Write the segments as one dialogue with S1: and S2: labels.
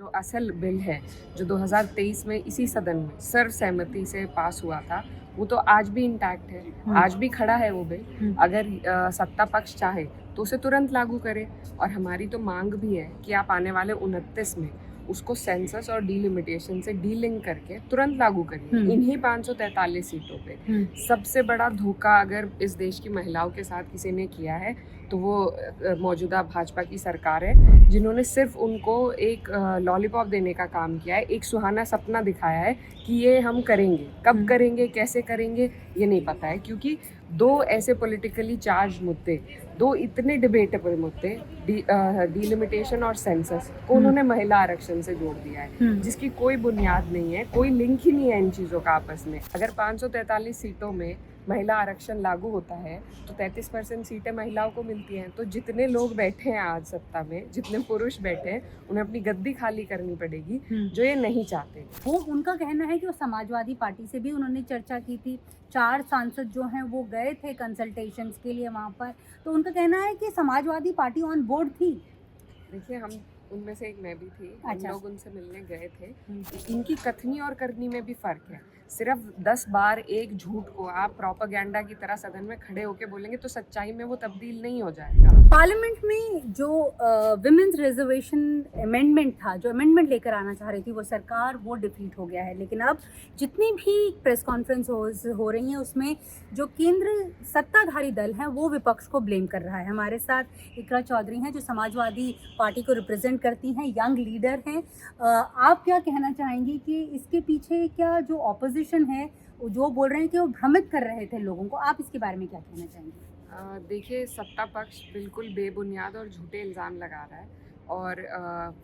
S1: जो असल बिल है जो 2023 में इसी सदन में सर्वसहमति से पास हुआ था, वो तो आज भी इंटैक्ट है, आज भी खड़ा है वो बिल। अगर सत्ता पक्ष चाहे तो उसे तुरंत लागू करे। और हमारी तो मांग भी है कि आप आने वाले 29 में उसको सेंसस और डीलिमिटेशन से डीलिंक करके तुरंत लागू करिए इन्हीं 543 सीटों पे। सबसे बड़ा धोखा अगर इस देश की महिलाओं के साथ किसी ने किया है तो वो मौजूदा भाजपा की सरकार है, जिन्होंने सिर्फ उनको एक लॉलीपॉप देने का काम किया है, एक सुहाना सपना दिखाया है कि ये हम करेंगे। कब करेंगे, कैसे करेंगे, ये नहीं पता है। क्योंकि दो ऐसे पॉलिटिकली चार्ज मुद्दे, दो इतने डिबेटेबल मुद्दे, डीलिमिटेशन और सेंसस को उन्होंने महिला आरक्षण से जोड़ दिया है, जिसकी कोई बुनियाद नहीं है, कोई लिंक ही नहीं है इन चीज़ों का आपस में। अगर 543 सीटों में महिला आरक्षण लागू होता है तो 33% सीटें महिलाओं को मिलती हैं। तो जितने लोग बैठे हैं आज सत्ता में, जितने पुरुष बैठे हैं, उन्हें अपनी गद्दी खाली करनी पड़ेगी, जो ये नहीं चाहते।
S2: वो उनका कहना है कि वो समाजवादी पार्टी से भी उन्होंने चर्चा की थी, 4 सांसद जो हैं वो गए थे कंसल्टेशंस के लिए वहाँ पर, तो उनका कहना है कि समाजवादी पार्टी ऑन बोर्ड थी।
S1: देखिए, हम उनमें से एक मैं भी थी।
S2: अच्छा।
S1: हम लोग उनसे मिलने गए थे। इनकी कथनी और करनी में भी फ़र्क है। सिर्फ 10 बार एक झूठ को आप प्रोपेगेंडा की तरह सदन में खड़े होकर बोलेंगे तो सच्चाई में वो तब्दील नहीं हो जाएगा।
S2: पार्लियामेंट में जो विमेंस रिजर्वेशन अमेंडमेंट था, जो अमेंडमेंट लेकर आना चाह रही थी वो सरकार, वो डिफीट हो गया है। लेकिन अब जितनी भी प्रेस कॉन्फ्रेंस हो रही हैं उसमें जो केंद्र सत्ताधारी दल है वो विपक्ष को ब्लेम कर रहा है। हमारे साथ इकरा चौधरी हैं जो समाजवादी पार्टी को रिप्रेजेंट करती हैं, यंग लीडर हैं। आप क्या कहना चाहेंगी कि इसके पीछे क्या जो ऑपोजिशन है जो बोल रहे हैं कि वो भ्रमित कर रहे थे लोगों को, आप इसके बारे में क्या कहना चाहेंगे?
S1: देखिए, सत्ता पक्ष बिल्कुल बेबुनियाद और झूठे इल्ज़ाम लगा रहा है। और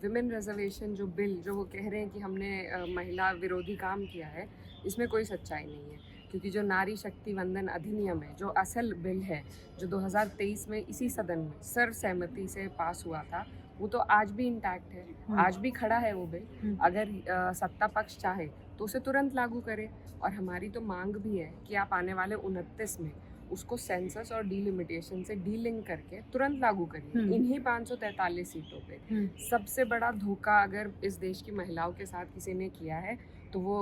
S1: विमेन रिजर्वेशन जो बिल जो वो कह रहे हैं कि हमने महिला विरोधी काम किया है, इसमें कोई सच्चाई नहीं है। क्योंकि जो नारी शक्ति वंदन अधिनियम है, जो असल बिल है जो 2023 में इसी सदन में सर्वसहमति से पास हुआ था, वो तो आज भी इंटैक्ट है, आज भी खड़ा है वो बिल। अगर सत्ता पक्ष चाहे तो उसे तुरंत लागू करे। और हमारी तो मांग भी है कि आप आने वाले 29 में उसको सेंसस और डीलिमिटेशन से डीलिंक करके तुरंत लागू करिए इन्हीं 543 सीटों पे। सबसे बड़ा धोखा अगर इस देश की महिलाओं के साथ किसी ने किया है तो वो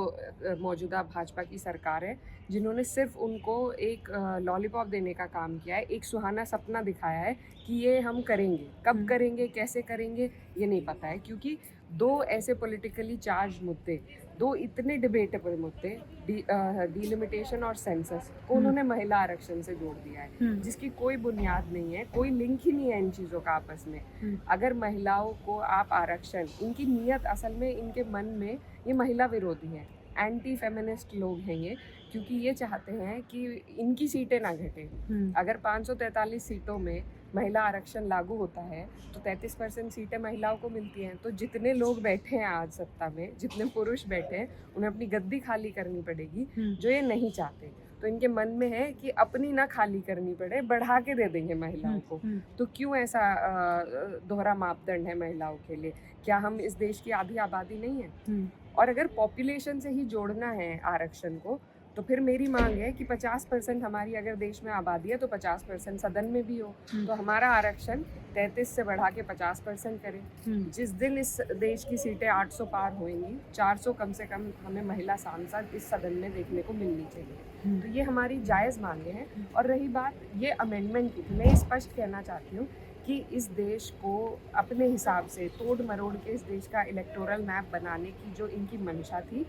S1: मौजूदा भाजपा की सरकार है, जिन्होंने सिर्फ उनको एक लॉलीपॉप देने का काम किया है, एक सुहाना सपना दिखाया है कि ये हम करेंगे। कब करेंगे, कैसे करेंगे, ये नहीं पता है। क्योंकि दो ऐसे पॉलिटिकली चार्ज मुद्दे, दो इतने डिबेटेबल मुद्दे, डीलिमिटेशन और सेंसस को उन्होंने महिला आरक्षण से जोड़ दिया है, जिसकी कोई बुनियाद नहीं है, कोई लिंक ही नहीं है इन चीज़ों का आपस में। अगर महिलाओं को आप आरक्षण, इनकी नीयत असल में इनके मन में ये महिला विरोधी है, एंटी फेमिनिस्ट लोग हैं ये, क्योंकि ये चाहते हैं कि इनकी सीटें ना घटें। अगर 543 सीटों में महिला आरक्षण लागू होता है तो 33% सीटें महिलाओं को मिलती हैं। तो जितने लोग बैठे हैं आज सत्ता में, जितने पुरुष बैठे हैं, उन्हें अपनी गद्दी खाली करनी पड़ेगी, जो ये नहीं चाहते। तो इनके मन में है कि अपनी ना खाली करनी पड़े, बढ़ा के दे देंगे महिलाओं को। तो क्यों ऐसा दोहरा मापदंड है महिलाओं के लिए? क्या हम इस देश की आधी आबादी नहीं है? और अगर पॉपुलेशन से ही जोड़ना है आरक्षण को, तो फिर मेरी मांग है कि 50% हमारी अगर देश में आबादी है तो 50% सदन में भी हो। तो हमारा आरक्षण 33 से बढ़ा के 50% करें। जिस दिन इस देश की सीटें 800 पार होंगी, 400 कम से कम हमें महिला सांसद इस सदन में देखने को मिलनी चाहिए। तो ये हमारी जायज़ मांगे हैं। और रही बात ये अमेंडमेंट की, मैं स्पष्ट कहना चाहती हूँ कि इस देश को अपने हिसाब से तोड़ मरोड़ के इस देश का इलेक्टोरल मैप बनाने की जो इनकी मंशा थी,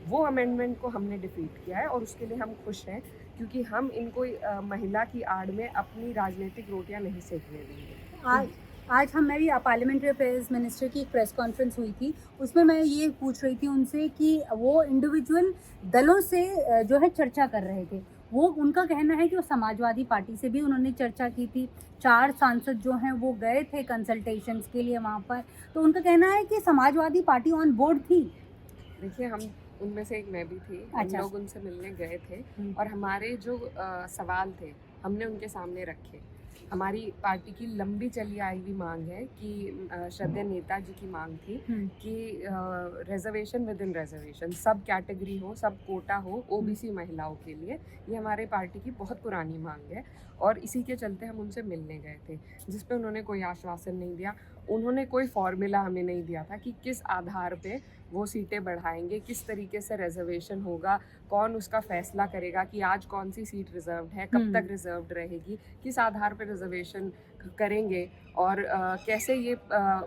S1: वो अमेंडमेंट को हमने डिफीट किया है। और उसके लिए हम खुश हैं, क्योंकि हम इनको महिला की आड़ में अपनी राजनीतिक रोटियां नहीं सेकने देंगे।
S2: आज मैं भी पार्लियामेंट्री अफेयर्स मिनिस्टर की एक प्रेस कॉन्फ्रेंस हुई थी, उसमें मैं ये पूछ रही थी उनसे कि वो इंडिविजुअल दलों से जो है चर्चा कर रहे थे। वो उनका कहना है कि वो समाजवादी पार्टी से भी उन्होंने चर्चा की थी, 4 सांसद जो हैं वो गए थे कंसल्टेशंस के लिए वहाँ पर, तो उनका कहना है कि समाजवादी पार्टी ऑन बोर्ड थी।
S1: देखिए, हम उनमें से एक मैं भी थी।
S2: अच्छा।
S1: हम लोग उनसे मिलने गए थे और हमारे जो सवाल थे हमने उनके सामने रखे। हमारी पार्टी की लंबी चली आई हुई मांग है कि श्रद्धेय नेताजी की मांग थी कि रिजर्वेशन विद इन रिजर्वेशन, सब कैटेगरी हो, सब कोटा हो ओबीसी महिलाओं के लिए। ये हमारे पार्टी की बहुत पुरानी मांग है और इसी के चलते हम उनसे मिलने गए थे, जिस पे उन्होंने कोई आश्वासन नहीं दिया। उन्होंने कोई फॉर्मूला हमें नहीं दिया था कि किस आधार पे वो सीटें बढ़ाएंगे, किस तरीके से रिजर्वेशन होगा, कौन उसका फैसला करेगा कि आज कौन सी सीट रिजर्व्ड है, कब तक रिजर्व्ड रहेगी, किस आधार पे रिजर्वेशन करेंगे और कैसे ये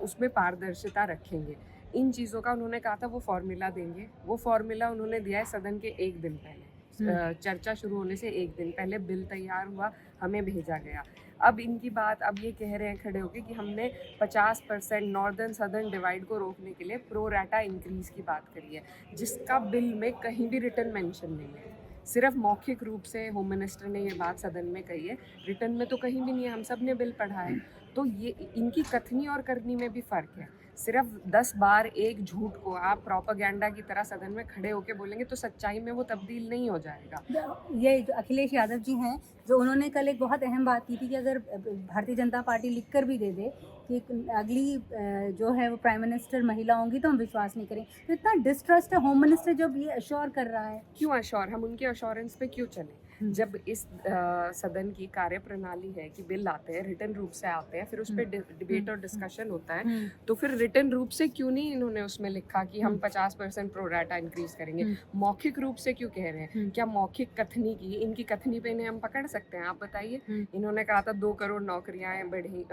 S1: उसमें पारदर्शिता रखेंगे। इन चीज़ों का उन्होंने कहा था वो फॉर्मूला देंगे। वो फॉर्मूला उन्होंने दिया है सदन के एक दिन पहले, चर्चा शुरू होने से एक दिन पहले बिल तैयार हुआ, हमें भेजा गया। अब इनकी बात अब ये कह रहे हैं खड़े होकर कि हमने 50% नॉर्दर्न सदर्न डिवाइड को रोकने के लिए प्रो राटा इंक्रीज की बात करी है, जिसका बिल में कहीं भी रिटर्न मेंशन नहीं है। सिर्फ मौखिक रूप से होम मिनिस्टर ने ये बात सदन में कही है, रिटर्न में तो कहीं भी नहीं है। हम सब ने बिल पढ़ा है। तो ये इनकी कथनी और करनी में भी फ़र्क है। सिर्फ 10 बार एक झूठ को आप प्रोपेगेंडा की तरह सदन में खड़े होकर बोलेंगे तो सच्चाई में वो तब्दील नहीं हो जाएगा।
S2: ये जो अखिलेश यादव जी हैं, जो उन्होंने कल एक बहुत अहम बात की थी कि अगर भारतीय जनता पार्टी लिख कर भी दे दे कि अगली जो है वो प्राइम मिनिस्टर महिला होंगी तो हम विश्वास नहीं करें, तो इतना डिस्ट्रस्ट है होम मिनिस्टर जब ये अश्योर कर रहा है।
S1: क्यों अश्योर? हम उनके अश्योरेंस पे क्यों चले? जब इस सदन की कार्य प्रणाली है कि बिल आते हैं, रिटर्न रूप से आते हैं, फिर उस पर डिबेट और डिस्कशन होता है, तो फिर रिटर्न रूप से क्यों नहीं इन्होंने उसमें लिखा कि हम 50% प्रो राटा इंक्रीज करेंगे? मौखिक रूप से क्यों कह रहे हैं? क्या मौखिक कथनी की, इनकी कथनी पे इन्हें हम पकड़ सकते हैं? आप बताइए। इन्होंने कहा था 2 करोड़ नौकरियां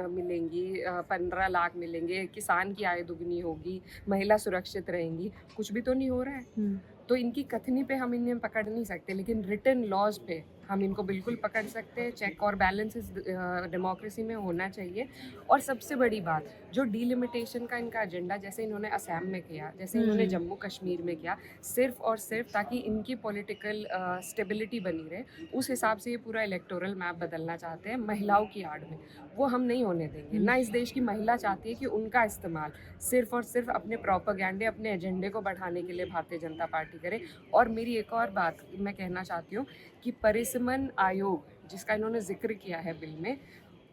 S1: मिलेंगी, 15 लाख मिलेंगे, किसान की आय दुगनी होगी, महिला सुरक्षित रहेंगी। कुछ भी तो नहीं हो रहा है। तो इनकी कथनी पे हम इन्हें पकड़ नहीं सकते, लेकिन रिटर्न लॉज पे हम इनको बिल्कुल पकड़ सकते हैं। चेक और बैलेंसेस डेमोक्रेसी में होना चाहिए। और सबसे बड़ी बात, जो डिलिमिटेशन का इनका एजेंडा, जैसे इन्होंने असम में किया, जैसे इन्होंने जम्मू कश्मीर में किया, सिर्फ और सिर्फ ताकि इनकी पॉलिटिकल स्टेबिलिटी बनी रहे, उस हिसाब से ये पूरा इलेक्टोरल मैप बदलना चाहते हैं महिलाओं की आड़ में। वो हम नहीं होने देंगे। ना इस देश की महिला चाहती है कि उनका इस्तेमाल सिर्फ और सिर्फ अपने प्रोपेगेंडे, अपने एजेंडे को बढ़ाने के लिए भारतीय जनता पार्टी करे। और मेरी एक और बात मैं कहना चाहती हूँ कि परिसीमन आयोग जिसका इन्होंने जिक्र किया है बिल में,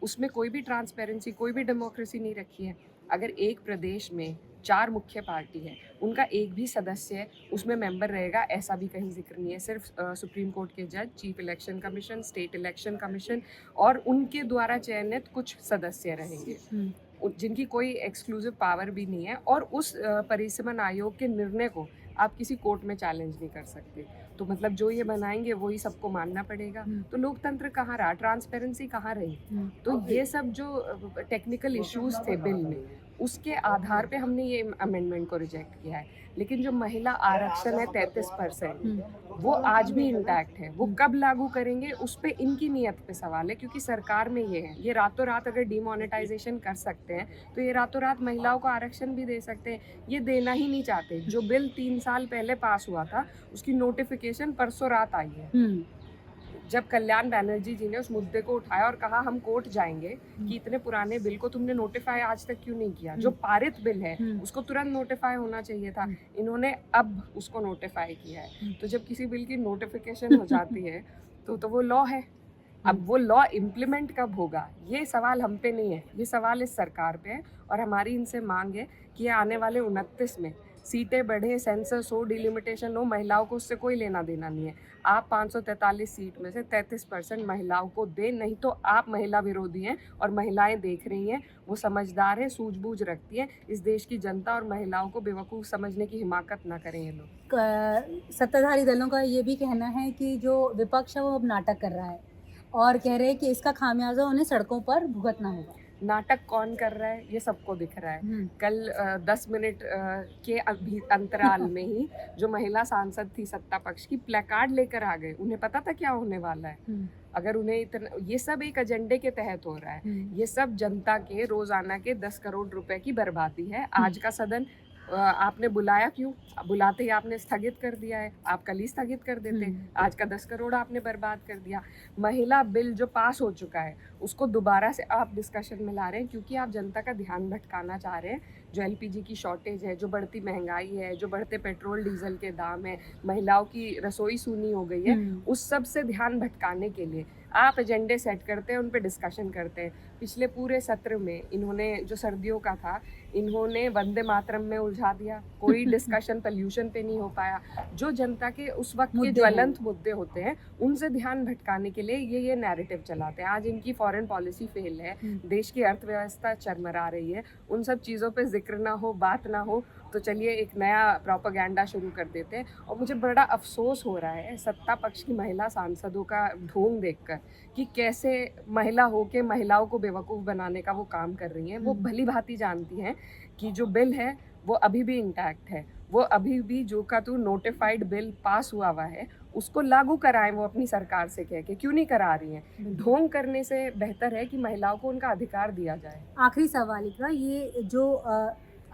S1: उसमें कोई भी ट्रांसपेरेंसी, कोई भी डेमोक्रेसी नहीं रखी है। अगर एक प्रदेश में 4 मुख्य पार्टी है, उनका एक भी सदस्य उसमें मेंबर रहेगा, ऐसा भी कहीं जिक्र नहीं है। सिर्फ सुप्रीम कोर्ट के जज, chief election commission, state election commission और उनके द्वारा चयनित कुछ सदस्य रहेंगे, जिनकी कोई एक्सक्लूसिव पावर भी नहीं है। और उस परिसीमन आयोग के निर्णय को आप किसी कोर्ट में चैलेंज नहीं कर सकते। तो मतलब जो ये बनाएंगे वही सबको मानना पड़ेगा। तो लोकतंत्र कहाँ रहा, ट्रांसपेरेंसी कहाँ रही? तो ये सब जो टेक्निकल इश्यूज थे बिल में, उसके आधार पे हमने ये अमेंडमेंट को रिजेक्ट किया है। लेकिन जो महिला आरक्षण है 33%, वो आज भी इंटैक्ट है। वो कब लागू करेंगे उस पे इनकी नीयत पे सवाल है, क्योंकि सरकार में ये है, ये रातों रात अगर डिमोनेटाइजेशन कर सकते हैं तो ये रातों रात महिलाओं को आरक्षण भी दे सकते हैं। ये देना ही नहीं चाहते। जो बिल 3 साल पहले पास हुआ था, उसकी नोटिफिकेशन परसों रात आई है। जब कल्याण बैनर्जी जी ने उस मुद्दे को उठाया और कहा हम कोर्ट जाएंगे कि इतने पुराने बिल को तुमने नोटिफाई आज तक क्यों नहीं किया? जो पारित बिल है उसको तुरंत नोटिफाई होना चाहिए था। इन्होंने अब उसको नोटिफाई किया है। तो जब किसी बिल की नोटिफिकेशन हो जाती है तो वो लॉ है। अब वो लॉ इम्प्लीमेंट कब होगा, ये सवाल हम पे नहीं है, ये सवाल इस सरकार पे है। और हमारी इनसे मांग है कि आने वाले 29 में सीटें बढ़े, सेंसस हो, डिलिमिटेशन हो, महिलाओं को उससे कोई लेना देना नहीं है। आप 543 सीट में से 33% महिलाओं को दें, नहीं तो आप महिला विरोधी हैं। और महिलाएं देख रही हैं, वो समझदार हैं, सूझबूझ रखती हैं। इस देश की जनता और महिलाओं को बेवकूफ़ समझने की हिमाकत ना करें ये लोग।
S2: सत्ताधारी दलों का ये भी कहना है कि जो विपक्ष है वो अब नाटक कर रहा है और कह रहे हैं कि इसका खामियाजा उन्हें सड़कों पर भुगतना होगा।
S1: नाटक कौन कर रहा है ये सबको दिख रहा है। कल 10 मिनट के अंतराल में ही जो महिला सांसद थी सत्ता पक्ष की, प्लेकार्ड लेकर आ गए। उन्हें पता था क्या होने वाला है। अगर उन्हें इतना, ये सब एक एजेंडे के तहत हो रहा है। ये सब जनता के रोजाना के 10 करोड़ रुपए की बर्बादी है। आज का सदन आपने बुलाया क्यों? बुलाते ही आपने स्थगित कर दिया है। आप कल ही स्थगित कर देते। आज का 10 करोड़ आपने बर्बाद कर दिया। महिला बिल जो पास हो चुका है उसको दोबारा से आप डिस्कशन में ला रहे हैं क्योंकि आप जनता का ध्यान भटकाना चाह रहे हैं। जो एलपीजी की शॉर्टेज है, जो बढ़ती महंगाई है, जो बढ़ते पेट्रोल डीजल के दाम है, महिलाओं की रसोई सूनी हो गई है, उस सब से ध्यान भटकाने के लिए आप एजेंडे सेट करते हैं, उन पे डिस्कशन करते हैं। पिछले पूरे सत्र में इन्होंने जो सर्दियों का था, इन्होंने वंदे मातरम में उलझा दिया, कोई डिस्कशन पोल्यूशन पे नहीं हो पाया। जो जनता के उस वक्त के ज्वलंत मुद्दे होते हैं उनसे ध्यान भटकाने के लिए ये नैरेटिव चलाते हैं। आज इनकी फॉरेन पॉलिसी फेल है, देश की अर्थव्यवस्था चरमरा रही है, उन सब चीज़ों पे जिक्र ना हो, बात ना हो, तो चलिए एक नया प्रोपेगेंडा शुरू कर देते हैं। और मुझे बड़ा अफसोस हो रहा है सत्ता पक्ष की महिला सांसदों का ढोंग देखकर कि कैसे महिला होके महिलाओं को बेवकूफ़ बनाने का वो काम कर रही हैं। वो भली भांति जानती हैं कि जो बिल है वो अभी भी इंटैक्ट है, वो अभी भी जो का तू नोटिफाइड बिल पास हुआ है उसको लागू कराएं। वो अपनी सरकार से कह के क्यों नहीं करा रही हैं? ढोंग करने से बेहतर है कि महिलाओं को उनका अधिकार दिया जाए।
S2: आखिरी सवाल इकरा, ये जो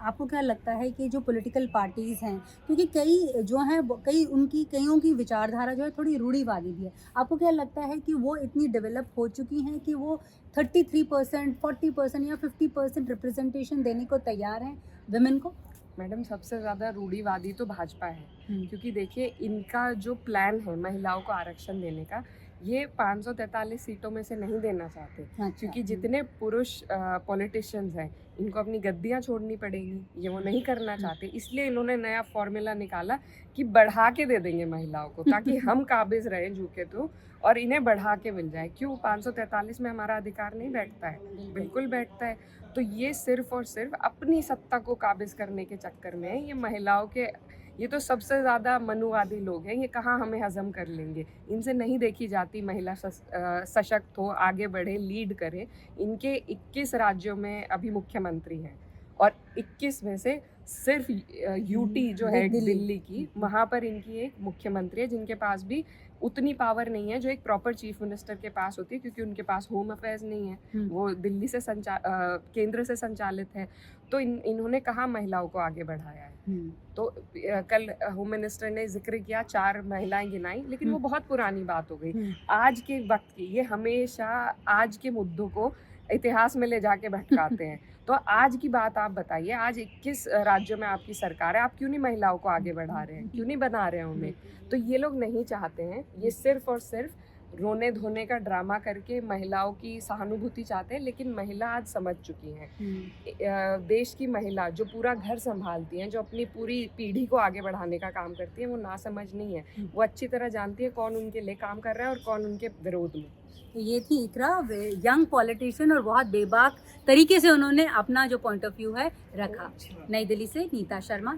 S2: आपको क्या लगता है कि जो पॉलिटिकल पार्टीज़ हैं, क्योंकि कई जो हैं कईयों की विचारधारा जो है थोड़ी रूढ़िवादी भी है, आपको क्या लगता है कि वो इतनी डेवलप हो चुकी हैं कि वो 33%, 40% या 50% रिप्रेजेंटेशन देने को तैयार हैं विमेन को?
S1: मैडम, सबसे ज़्यादा रूढ़िवादी तो भाजपा है, क्योंकि देखिए इनका जो प्लान है महिलाओं को आरक्षण देने का, ये 543 सीटों में से नहीं देना चाहते।
S2: अच्छा।
S1: क्योंकि जितने पुरुष पॉलिटिशियंस हैं इनको अपनी गद्दियां छोड़नी पड़ेगी, ये वो नहीं करना चाहते। इसलिए इन्होंने नया फॉर्मूला निकाला कि बढ़ा के दे देंगे महिलाओं को, ताकि हम काबिज रहें झुके तो, और इन्हें बढ़ा के मिल जाए। क्यों 543 में हमारा अधिकार नहीं बैठता है? बिल्कुल बैठता है। तो ये सिर्फ और सिर्फ अपनी सत्ता को काबिज करने के चक्कर में ये महिलाओं के, ये तो सबसे ज़्यादा मनुवादी लोग हैं, ये कहाँ हमें हजम कर लेंगे। इनसे नहीं देखी जाती महिला सशक्त हो, आगे बढ़े, लीड करे। इनके 21 राज्यों में अभी मुख्यमंत्री हैं और 21 में से सिर्फ यूटी जो है दिल्ली की, वहाँ पर इनकी एक मुख्यमंत्री है जिनके पास भी उतनी पावर नहीं है जो एक प्रॉपर चीफ मिनिस्टर के पास होती है, क्योंकि उनके पास होम अफेयर्स नहीं है, वो दिल्ली से केंद्र से संचालित है। तो इन्होंने कहाँ महिलाओं को आगे बढ़ाया है? तो कल होम मिनिस्टर ने जिक्र किया 4 महिलाएं गिनाई, लेकिन वो बहुत पुरानी बात हो गई। आज के वक्त की, ये हमेशा आज के मुद्दों को इतिहास में ले जाके भटकाते हैं। तो आज की बात आप बताइए, आज 21 राज्यों में आपकी सरकार है, आप क्यों नहीं महिलाओं को आगे बढ़ा रहे हैं? क्यों नहीं बना रहे हैं उन्हें? तो ये लोग नहीं चाहते हैं, ये सिर्फ और सिर्फ रोने धोने का ड्रामा करके महिलाओं की सहानुभूति चाहते हैं। लेकिन महिला आज समझ चुकी हैं। देश की महिला जो पूरा घर संभालती हैं, जो अपनी पूरी पीढ़ी को आगे बढ़ाने का काम करती है, वो ना समझ नहीं है। वो अच्छी तरह जानती है कौन उनके लिए काम कर रहा है और कौन उनके विरोध में।
S2: ये थी इकरा, यंग पॉलिटिशियन, और बहुत बेबाक तरीके से उन्होंने अपना जो पॉइंट ऑफ व्यू है रखा। नई दिल्ली से नीता शर्मा।